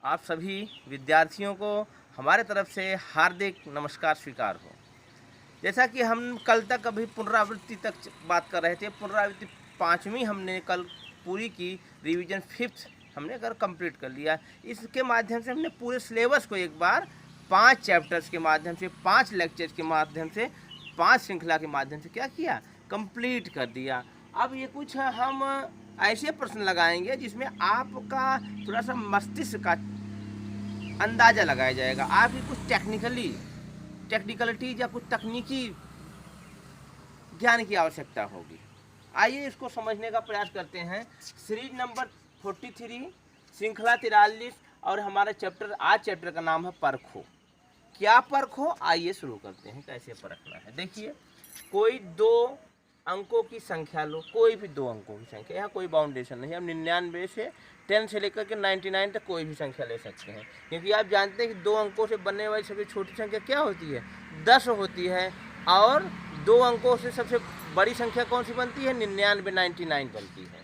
आप सभी विद्यार्थियों को हमारे तरफ से हार्दिक नमस्कार स्वीकार हो। जैसा कि हम कल तक अभी पुनरावृत्ति तक बात कर रहे थे, पुनरावृत्ति पाँचवीं हमने कल पूरी की, रिवीजन फिफ्थ हमने कर कंप्लीट कर लिया। इसके माध्यम से हमने पूरे सिलेबस को एक बार 5 चैप्टर्स के माध्यम से, 5 लेक्चर्स के माध्यम से, 5 श्रृंखला के माध्यम से क्या किया, कंप्लीट कर दिया। अब ये कुछ हम ऐसे प्रश्न लगाएंगे जिसमें आपका थोड़ा सा मस्तिष्क का अंदाज़ा लगाया जाएगा, आपकी कुछ टेक्निकलिटी या कुछ तकनीकी ज्ञान की आवश्यकता होगी। आइए इसको समझने का प्रयास करते हैं। सीरीज नंबर 43, श्रृंखला 43, और हमारा चैप्टर, आज चैप्टर का नाम है परखो। क्या परखो, आइए शुरू करते हैं कैसे परखना है। देखिए, कोई 2 अंकों की संख्या लो, कोई भी 2 अंकों की संख्या, यहाँ कोई बाउंडेशन नहीं। हम 99 से 10 से लेकर के 99 तक कोई भी संख्या ले सकते हैं, क्योंकि आप जानते हैं कि 2 अंकों से बनने वाली सबसे छोटी संख्या क्या होती है, 10 होती है। और 2 अंकों से सबसे बड़ी संख्या कौन सी बनती है, 99, 99 बनती है।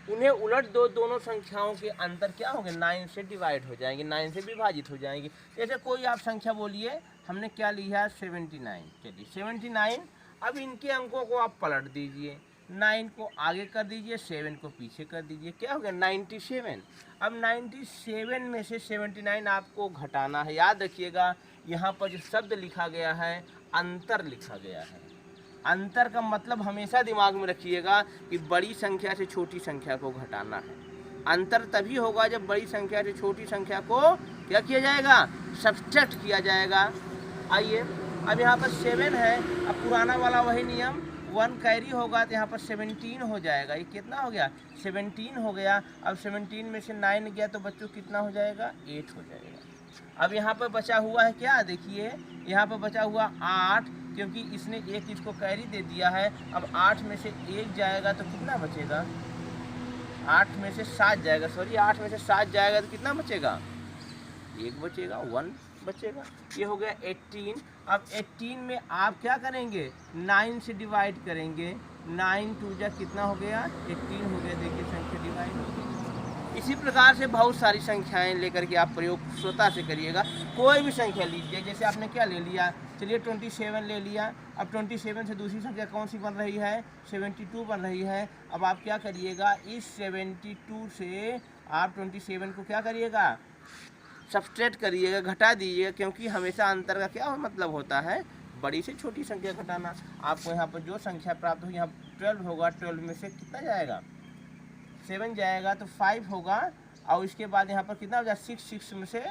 उन्हें उलट दो, दोनों संख्याओं के अंतर क्या होंगे, 9 से डिवाइड हो जाएंगे, 9 से विभाजित हो जाएंगे। जैसे कोई आप संख्या बोलिए, हमने क्या लिया है, 79। चलिए 79, अब इनके अंकों को आप पलट दीजिए, 9 को आगे कर दीजिए, 7 को पीछे कर दीजिए, क्या हो गया, 97। अब 97 में से 79 आपको घटाना है। याद रखिएगा, यहाँ पर जो शब्द लिखा गया है, अंतर लिखा गया है। अंतर का मतलब हमेशा दिमाग में रखिएगा कि बड़ी संख्या से छोटी संख्या को घटाना है। अंतर तभी होगा जब बड़ी संख्या से छोटी संख्या को क्या किया जाएगा, सब्ट्रैक्ट किया जाएगा। आइए, अब यहाँ पर 7 है, अब पुराना वाला वही नियम, 1 कैरी होगा तो यहाँ पर 17 हो जाएगा। ये कितना हो गया, 17 हो गया। अब 17 में से 9 गया तो बच्चों कितना हो जाएगा, 8 हो जाएगा। अब यहाँ पर बचा हुआ है क्या, देखिए यहाँ पर बचा हुआ 8, क्योंकि इसने एक इसको कैरी दे दिया है। अब 8 में से 1 जाएगा तो कितना बचेगा, 8 में से 7 जाएगा, सॉरी 8 में से 7 जाएगा तो कितना बचेगा, 1 बचेगा, 1 बचेगा। ये हो गया 18। अब 18 में आप क्या करेंगे, 9 से डिवाइड करेंगे, 9 2 जा कितना हो गया, 18 हो गया। देखिए संख्या डिवाइड हो गई। इसी प्रकार से बहुत सारी संख्याएं लेकर के आप प्रयोग स्वतः से करिएगा। कोई भी संख्या लीजिए, जैसे आपने क्या ले लिया, चलिए 27 ले लिया। अब 27 से दूसरी संख्या कौन सी बन रही है, 72 बन रही है। अब आप क्या करिएगा, इस 72 से आप 27 को क्या करिएगा, सब्ट्रैक्ट करिएगा, घटा दीजिएगा, क्योंकि हमेशा अंतर का क्या मतलब होता है, बड़ी से छोटी संख्या घटाना। आपको यहाँ पर जो संख्या प्राप्त होगी, यहाँ 12 होगा, 12 में से कितना जाएगा, 7 जाएगा तो 5 होगा। और इसके बाद यहाँ पर कितना हो जाएगा, 6 में से,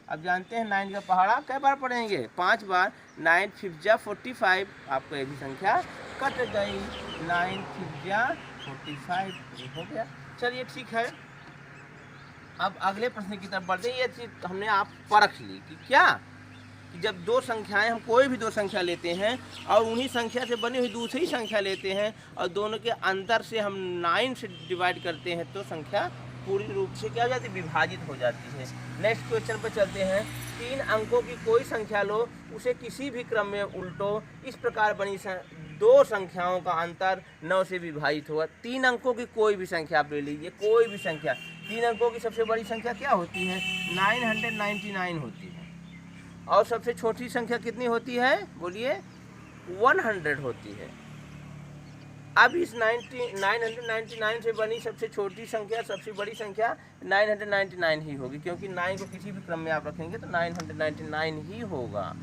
अब जानते हैं 9 का पहाड़ा कई बार पढ़ेंगे, 5 बार, 9 5 जा 45, आपको ये भी संख्या कट गई, 9 5 जा 45 हो गया। चलिए ठीक है, अब अगले प्रश्न की तरफ बढ़ते हैं। ये चीज हमने आप परख ली कि क्या, कि जब 2 संख्याएं, हम कोई भी 2 संख्या लेते हैं और उन्हीं संख्या से बनी हुई दूसरी संख्या लेते हैं और दोनों के अंतर से हम 9 से डिवाइड करते हैं, तो संख्या पूरी रूप से क्या हो जाती है, विभाजित हो जाती है। नेक्स्ट क्वेश्चन पर चलते हैं। 3 अंकों की कोई संख्या लो, उसे किसी भी क्रम में उल्टो, इस प्रकार बनी 2 संख्याओं का अंतर 9 से विभाजित होगा। 3 अंकों की कोई भी संख्या आप ले लीजिए, कोई भी संख्या। 3 अंकों की सबसे बड़ी संख्या क्या होती है, 999 होती है। और सबसे छोटी संख्या कितनी होती है, बोलिए, 100 होती है। अब इस 999 से बनी सबसे छोटी संख्या, सबसे बड़ी संख्या 999 ही होगी, क्योंकि 9 को किसी भी क्रम में आप रखेंगे तो 999 ही होगा।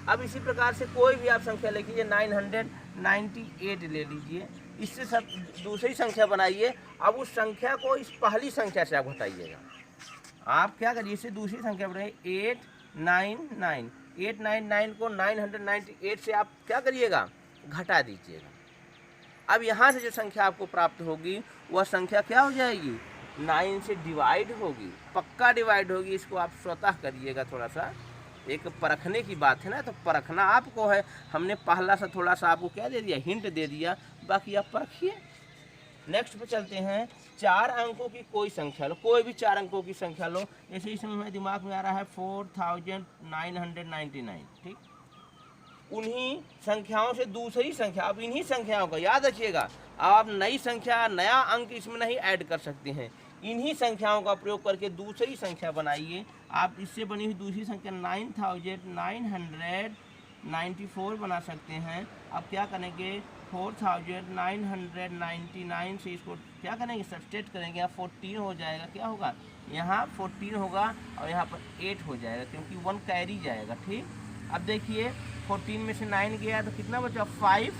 अब इसी प्रकार से कोई भी आप संख्या ले लीजिए, 998 ले लीजिए, इससे सब दूसरी संख्या बनाइए। अब उस संख्या को इस पहली संख्या से आप घटाइएगा। आप क्या करिए, इससे दूसरी संख्या बनाइए, 899, 899 को 998 से आप क्या करिएगा, घटा दीजिएगा। अब यहाँ से जो संख्या आपको प्राप्त होगी वह संख्या क्या हो जाएगी, 9 से डिवाइड होगी, पक्का डिवाइड होगी। इसको आप स्वतः करिएगा, थोड़ा सा एक परखने की बात है ना, तो परखना आपको है। हमने पहला सा थोड़ा सा आपको क्या दे दिया, हिंट दे दिया, बाकी आप परखिए। नेक्स्ट पे चलते हैं। 4 अंकों की कोई संख्या लो, कोई भी 4 अंकों की संख्या लो। जैसे इसमें मेरे दिमाग में आ रहा है 4999, ठीक। उन्हीं संख्याओं से दूसरी संख्या, अब इन्हीं संख्याओं का याद रखिएगा, अब आप नई संख्या, नया अंक इसमें नहीं ऐड कर सकते हैं, इन्हीं संख्याओं का प्रयोग करके दूसरी संख्या बनाइए। आप इससे बनी हुई दूसरी संख्या 9994 बना सकते हैं। अब क्या करेंगे, 4999 से इसको क्या करेंगे, सब्सट्रैक्ट करेंगे। यहाँ 14 हो जाएगा, क्या होगा, यहाँ 14 होगा और यहाँ पर 8 हो जाएगा, क्योंकि 1 कैरी जाएगा। ठीक, अब देखिए 14 में से 9 गया तो कितना बचा, 5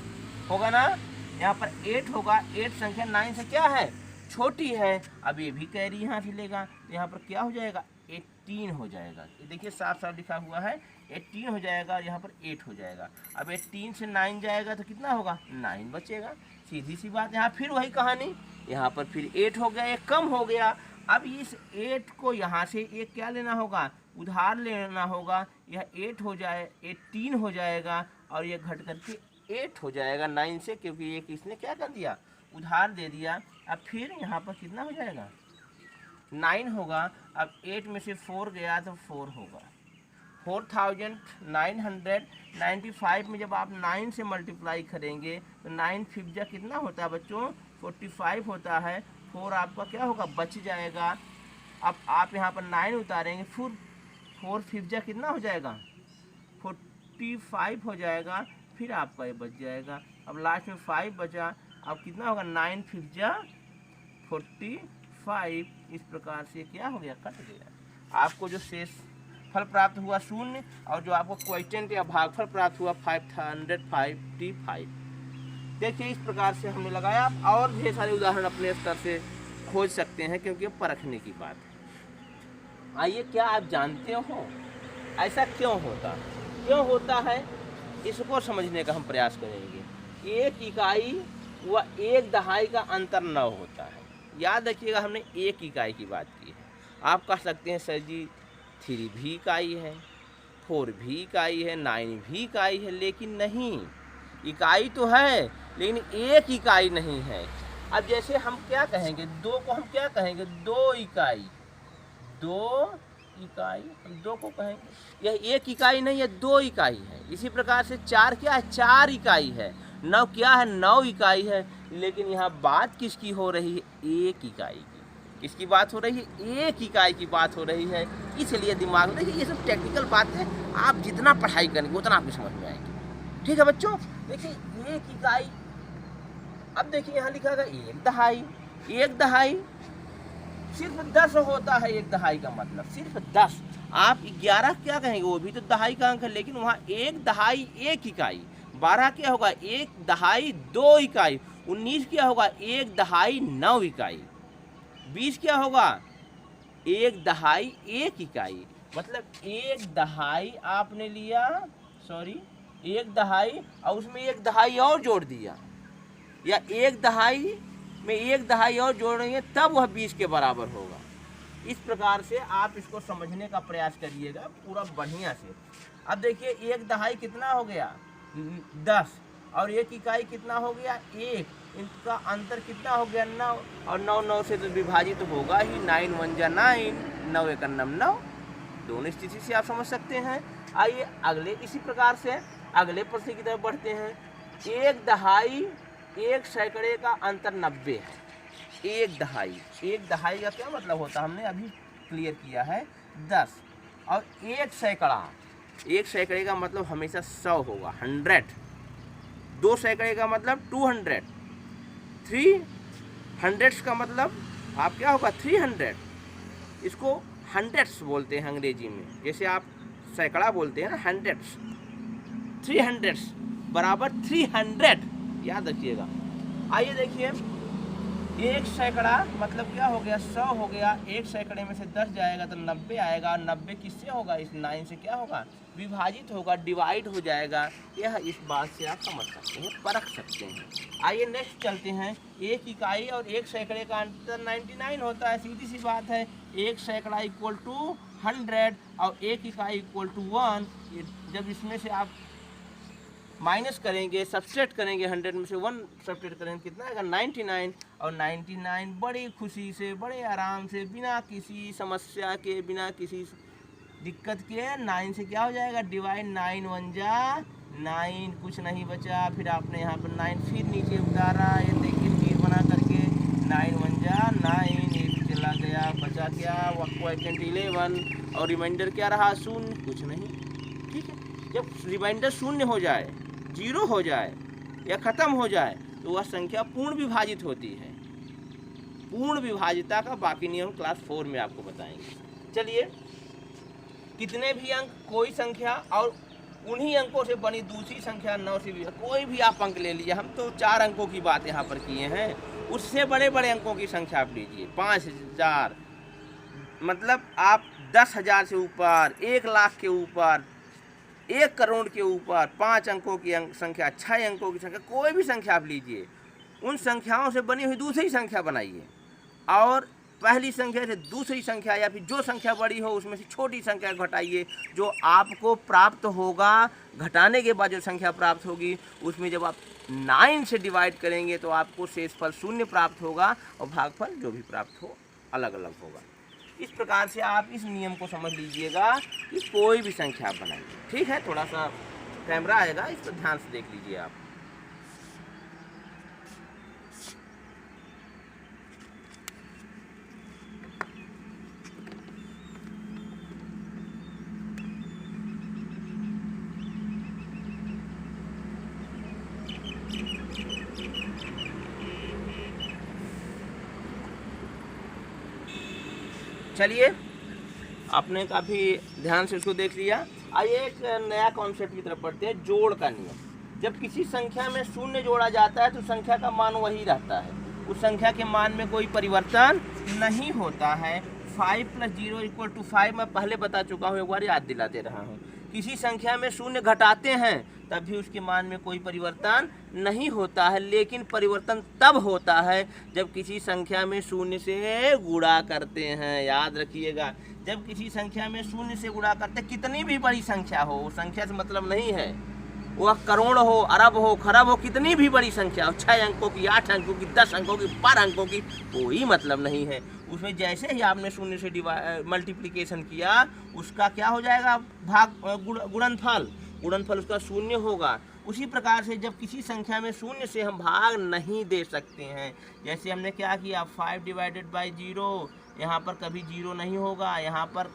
होगा ना। यहाँ पर 8 होगा, 8 संख्या 9 से क्या है, छोटी है। अब ये भी कैरी यहाँ से लेगा तो यहाँ पर क्या हो जाएगा, 18 हो जाएगा। ये देखिए साफ साफ लिखा हुआ है 18 हो जाएगा और यहाँ पर 8 हो जाएगा। अब 18 से 9 जाएगा तो कितना होगा, 9 बचेगा। सीधी सी बात। यहाँ फिर वही कहानी, यहाँ पर फिर 8 हो गया, एक कम हो गया। अब इस 8 को यहाँ से एक क्या लेना होगा, उधार लेना होगा। यह 8 हो जाए, 18 हो जाएगा और ये घट करके 8 हो जाएगा 9 से, क्योंकि एक इसने क्या कर दिया, उधार दे दिया। अब फिर यहाँ पर कितना हो जाएगा, 9 होगा। अब 8 में से 4 गया तो 4 होगा। 4995 में जब आप 9 से मल्टीप्लाई करेंगे तो 9 फिफ्जा कितना होता है बच्चों, 45 होता है। 4 आपका क्या होगा, बच जाएगा। अब आप यहाँ पर 9 उतारेंगे, फिर 4 फिफ्जा कितना हो जाएगा, 45 हो जाएगा। फिर आपका ये बच जाएगा। अब लास्ट में 5 बचा, अब कितना होगा, 9 फिफ्जा 45। इस प्रकार से क्या हो गया, कट गया। आपको जो शेष फल प्राप्त हुआ 0 और जो आपको क्वोटिएंट या भागफल प्राप्त हुआ 555। देखिए इस प्रकार से हमने लगाया। आप और ढेर सारे उदाहरण अपने स्तर से खोज सकते हैं, क्योंकि परखने की बात है। आइए, क्या आप जानते हो ऐसा क्यों होता है, इसको समझने का हम प्रयास करेंगे। एक इकाई व एक दहाई का अंतर 9 होता है। याद रखिएगा, हमने एक इकाई की बात की है। आप कह सकते हैं सर जी 3 भी इकाई है, 4 भी इकाई है, 9 भी इकाई है, लेकिन नहीं, इकाई तो है लेकिन एक इकाई नहीं है। अब जैसे हम क्या कहेंगे, 2 को हम क्या कहेंगे, 2 इकाई, 2 इकाई, हम 2 को कहेंगे। यह एक इकाई नहीं है, 2 इकाई है। इसी प्रकार से 4 क्या है, 4 इकाई है। 9 क्या है, 9 इकाई है। लेकिन यहाँ बात किसकी हो रही है, एक इकाई की। किसकी बात हो रही है, एक इकाई की बात हो रही है। इसलिए दिमाग में देखिए, ये सब टेक्निकल बात है, आप जितना पढ़ाई करेंगे उतना आपको समझ में आएगी। ठीक है बच्चों, देखिए एक इकाई। अब देखिए यहाँ लिखा है एक दहाई। एक दहाई सिर्फ 10 होता है। एक दहाई का मतलब सिर्फ 10। आप 11 क्या कहेंगे, वो भी तो दहाई का अंक है, लेकिन वहाँ एक दहाई 1 इकाई। 12 क्या होगा, 1 दहाई 2 इकाई। 19 क्या होगा, 1 दहाई 9 इकाई। 20 क्या होगा, 1 दहाई 1 इकाई। मतलब 1 दहाई आपने लिया, एक दहाई और उसमें 1 दहाई और जोड़ दिया, या 1 दहाई में 1 दहाई और जोड़ेंगे तब वह 20 के बराबर होगा। इस प्रकार से आप इसको समझने का प्रयास करिएगा पूरा बढ़िया से। अब देखिए 1 दहाई कितना हो गया, 10, और 1 इकाई कितना हो गया, 1। इनका अंतर कितना हो गया, 9, और 9 9 से तो विभाजित तो होगा ही। 9 1 जा 9, 9 1 9। दोनों स्थिति से आप समझ सकते हैं। आइए अगले, इसी प्रकार से अगले प्रश्न की तरफ बढ़ते हैं। 1 दहाई 1 सैकड़े का अंतर 90 है। 1 दहाई का क्या मतलब होता है, हमने अभी क्लियर किया है, 10। और 1 सैकड़े का मतलब हमेशा 100 होगा, 100। 2 सैकड़े का मतलब 200। 3 हंड्रेड्स का मतलब आप क्या होगा, 300। इसको हंड्रेड्स बोलते हैं अंग्रेजी में, जैसे आप सैकड़ा बोलते हैं ना, हंड्रेड्स। 300 बराबर 300, याद रखिएगा। आइए देखिए, 1 सैकड़ा मतलब क्या हो गया, 100 हो गया। 1 सैकड़े में से 10 जाएगा तो 90 आएगा। 90 किससे होगा, इस 9 से क्या होगा, विभाजित होगा, डिवाइड हो जाएगा। यह इस बात से आप समझ सकते हैं, परख सकते हैं। आइए नेक्स्ट चलते हैं। 1 इकाई और 1 सैकड़े का अंतर 99 होता है। सीधी सी बात है, 1 सैकड़ा इक्वल टू 100 और 1 इकाई इक्वल टू 1। जब इसमें से आप माइनस करेंगे, सब्सट्रैक्ट करेंगे, 100 में से 1 सब्सट्रैक्ट करेंगे, कितना आएगा, 99। और 99 बड़ी खुशी से, बड़े आराम से, बिना किसी समस्या के, बिना किसी दिक्कत के 9 से क्या हो जाएगा, डिवाइड। 9 1 जा 9, कुछ नहीं बचा। फिर आपने यहाँ पर 9 फिर नीचे उतारा, ये देखिए तीर बना करके, 9 1 जा 9, ये भी चला क्या, क्वोशिएंट 11 और रिमाइंडर क्या रहा, शून्य, कुछ नहीं। ठीक है, जब रिमाइंडर शून्य हो जाए, जीरो हो जाए या ख़त्म हो जाए तो वह संख्या पूर्ण विभाजित होती है। पूर्ण विभाजिता का बाकी नियम क्लास 4 में आपको बताएंगे। चलिए, कितने भी अंक, कोई संख्या और उन्हीं अंकों से बनी दूसरी संख्या 9 से भी, कोई भी आप अंक ले लीजिए, हम तो 4 अंकों की बात यहाँ पर किए हैं, उससे बड़े बड़े अंकों की संख्या आप लीजिए। 5000 मतलब आप 10,000 से ऊपर, 1,00,000 के ऊपर, 1 करोड़ के ऊपर 5 अंकों की संख्या, 6 अंकों की संख्या, कोई भी संख्या आप लीजिए, उन संख्याओं से बनी हुई दूसरी संख्या बनाइए और पहली संख्या से दूसरी संख्या या फिर जो संख्या बड़ी हो उसमें से छोटी संख्या घटाइए। जो आपको प्राप्त होगा, घटाने के बाद जो संख्या प्राप्त होगी उसमें जब आप 9 से डिवाइड करेंगे तो आपको शेषफल 0 प्राप्त होगा और भागफल जो भी प्राप्त हो अलग अलग होगा। इस प्रकार से आप इस नियम को समझ लीजिएगा कि कोई भी संख्या आप बनाइए। ठीक है, थोड़ा सा कैमरा आएगा, इस पर ध्यान से देख लीजिए आप। चलिए, आपने काफ़ी ध्यान से उसको देख लिया। आइए एक नया कॉन्सेप्ट की तरफ बढ़ते हैं, जोड़ का नियम। जब किसी संख्या में शून्य जोड़ा जाता है तो संख्या का मान वही रहता है, उस संख्या के मान में कोई परिवर्तन नहीं होता है। 5 + 0 = 5 मैं पहले बता चुका हूँ, एक बार याद दिला दे रहा हूँ। किसी संख्या में शून्य घटाते हैं तब भी उसके मान में कोई परिवर्तन नहीं होता है, लेकिन परिवर्तन तब होता है जब किसी संख्या में शून्य से गुणा करते हैं। याद रखिएगा, जब किसी संख्या में शून्य से गुणा करते, कितनी भी बड़ी संख्या हो, वो संख्या से मतलब नहीं है, वह करोड़ हो, अरब हो, खरब हो, कितनी भी बड़ी संख्या हो, 6 अंकों की, 8 अंकों की, 10 अंकों की, 12 अंकों की, कोई मतलब नहीं है। उसमें जैसे ही आपने शून्य से मल्टीप्लिकेशन किया, उसका क्या हो जाएगा, गुणनफल उसका शून्य होगा। उसी प्रकार से जब किसी संख्या में शून्य से हम भाग नहीं दे सकते हैं, जैसे हमने क्या किया, 5 / 0, यहाँ पर कभी 0 नहीं होगा, यहाँ पर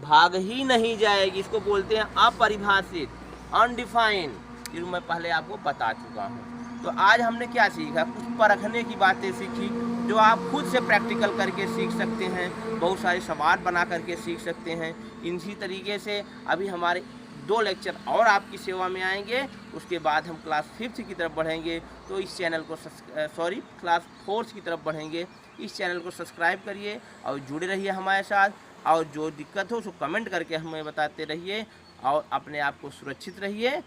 भाग ही नहीं जाएगी, इसको बोलते हैं अपरिभाषित, अनडिफाइंड, जो मैं पहले आपको बता चुका हूँ। तो आज हमने क्या सीखा, कुछ परखने की बातें सीखी जो आप खुद से प्रैक्टिकल करके सीख सकते हैं, बहुत सारे सवाल बना करके सीख सकते हैं। इसी तरीके से अभी हमारे 2 लेक्चर और आपकी सेवा में आएंगे, उसके बाद हम क्लास 5 की तरफ बढ़ेंगे। तो इस चैनल को क्लास 4 की तरफ बढ़ेंगे। इस चैनल को सब्सक्राइब करिए और जुड़े रहिए हमारे साथ, और जो दिक्कत हो उसको कमेंट करके हमें बताते रहिए, और अपने आप को सुरक्षित रहिए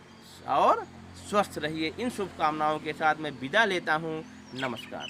और स्वस्थ रहिए। इन शुभकामनाओं के साथ मैं विदा लेता हूँ। नमस्कार।